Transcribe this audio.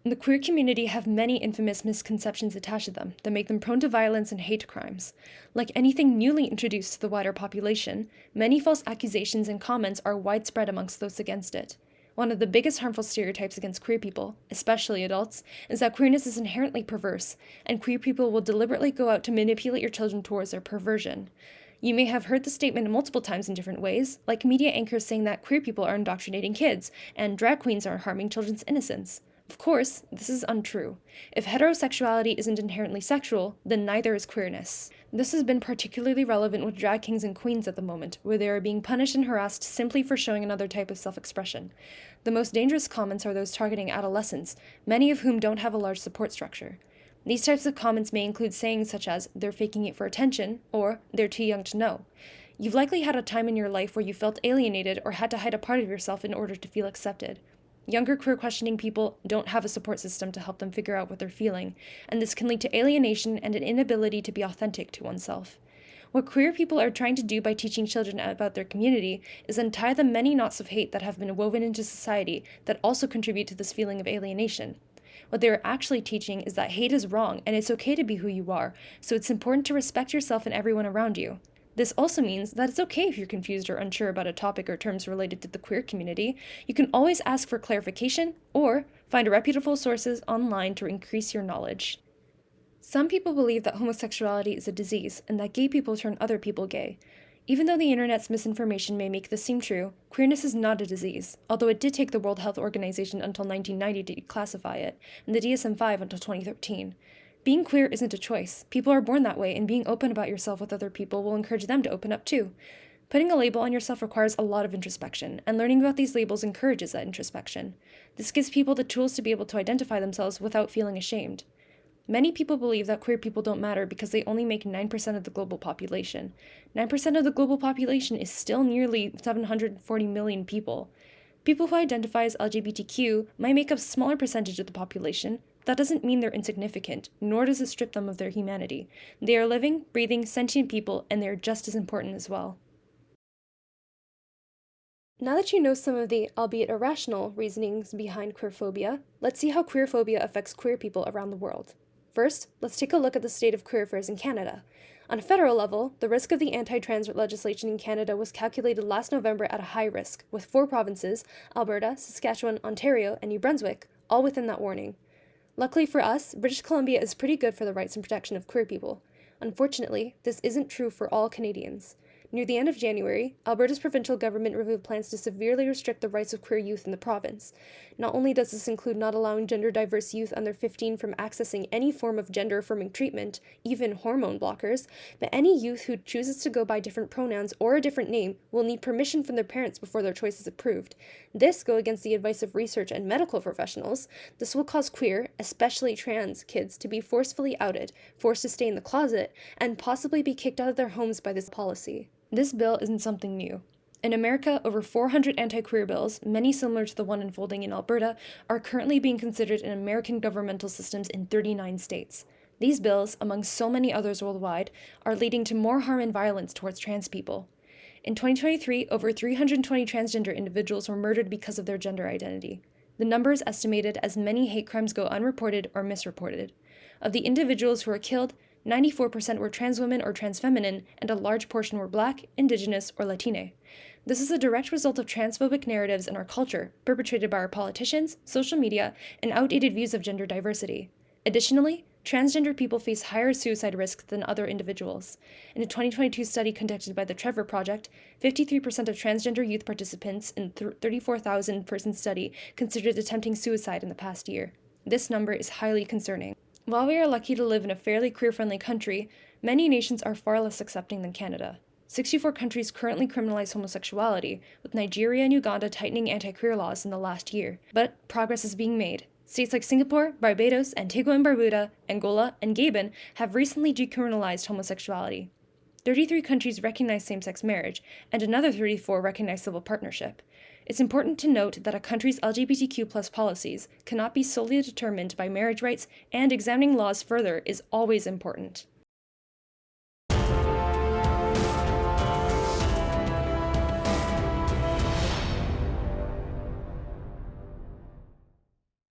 The queer community have many infamous misconceptions attached to them that make them prone to violence and hate crimes. Like anything newly introduced to the wider population, many false accusations and comments are widespread amongst those against it. One of the biggest harmful stereotypes against queer people, especially adults, is that queerness is inherently perverse, and queer people will deliberately go out to manipulate your children towards their perversion. You may have heard the statement multiple times in different ways, like media anchors saying that queer people are indoctrinating kids, and drag queens are harming children's innocence. Of course, this is untrue. If heterosexuality isn't inherently sexual, then neither is queerness. This has been particularly relevant with drag kings and queens at the moment, where they are being punished and harassed simply for showing another type of self-expression. The most dangerous comments are those targeting adolescents, many of whom don't have a large support structure. These types of comments may include sayings such as, "they're faking it for attention," or "they're too young to know." You've likely had a time in your life where you felt alienated or had to hide a part of yourself in order to feel accepted. Younger queer questioning people don't have a support system to help them figure out what they're feeling, and this can lead to alienation and an inability to be authentic to oneself. What queer people are trying to do by teaching children about their community is untie the many knots of hate that have been woven into society that also contribute to this feeling of alienation. What they are actually teaching is that hate is wrong and it's okay to be who you are, so it's important to respect yourself and everyone around you. This also means that it's okay if you're confused or unsure about a topic or terms related to the queer community. You can always ask for clarification or find reputable sources online to increase your knowledge. Some people believe that homosexuality is a disease and that gay people turn other people gay. Even though the internet's misinformation may make this seem true, queerness is not a disease, although it did take the World Health Organization until 1990 to declassify it, and the DSM-5 until 2013. Being queer isn't a choice. People are born that way, and being open about yourself with other people will encourage them to open up too. Putting a label on yourself requires a lot of introspection, and learning about these labels encourages that introspection. This gives people the tools to be able to identify themselves without feeling ashamed. Many people believe that queer people don't matter because they only make 9% of the global population. 9% of the global population is still nearly 740 million people. People who identify as LGBTQ might make up a smaller percentage of the population. That doesn't mean they're insignificant, nor does it strip them of their humanity. They are living, breathing, sentient people, and they are just as important as well. Now that you know some of the, albeit irrational, reasonings behind queerphobia, let's see how queerphobia affects queer people around the world. First, let's take a look at the state of queer affairs in Canada. On a federal level, the risk of the anti-trans legislation in Canada was calculated last November at a high risk, with 4 provinces, Alberta, Saskatchewan, Ontario, and New Brunswick, all within that warning. Luckily for us, British Columbia is pretty good for the rights and protection of queer people. Unfortunately, this isn't true for all Canadians. Near the end of January, Alberta's provincial government revealed plans to severely restrict the rights of queer youth in the province. Not only does this include not allowing gender-diverse youth under 15 from accessing any form of gender-affirming treatment, even hormone blockers, but any youth who chooses to go by different pronouns or a different name will need permission from their parents before their choice is approved. This goes against the advice of research and medical professionals. This will cause queer, especially trans, kids to be forcefully outed, forced to stay in the closet, and possibly be kicked out of their homes by this policy. This bill isn't something new. In America, over 400 anti-queer bills, many similar to the one unfolding in Alberta, are currently being considered in American governmental systems in 39 states. These bills, among so many others worldwide, are leading to more harm and violence towards trans people. In 2023, over 320 transgender individuals were murdered because of their gender identity. The number is estimated as many hate crimes go unreported or misreported. Of the individuals who were killed, 94% were trans women or trans feminine, and a large portion were Black, Indigenous, or Latine. This is a direct result of transphobic narratives in our culture, perpetrated by our politicians, social media, and outdated views of gender diversity. Additionally, transgender people face higher suicide risks than other individuals. In a 2022 study conducted by the Trevor Project, 53% of transgender youth participants in a 34,000-person study considered attempting suicide in the past year. This number is highly concerning. While we are lucky to live in a fairly queer-friendly country, many nations are far less accepting than Canada. 64 countries currently criminalize homosexuality, with Nigeria and Uganda tightening anti-queer laws in the last year. But progress is being made. States like Singapore, Barbados, Antigua and Barbuda, Angola, and Gabon have recently decriminalized homosexuality. 33 countries recognize same-sex marriage, and another 34 recognize civil partnership. It's important to note that a country's LGBTQ+ policies cannot be solely determined by marriage rights, and examining laws further is always important.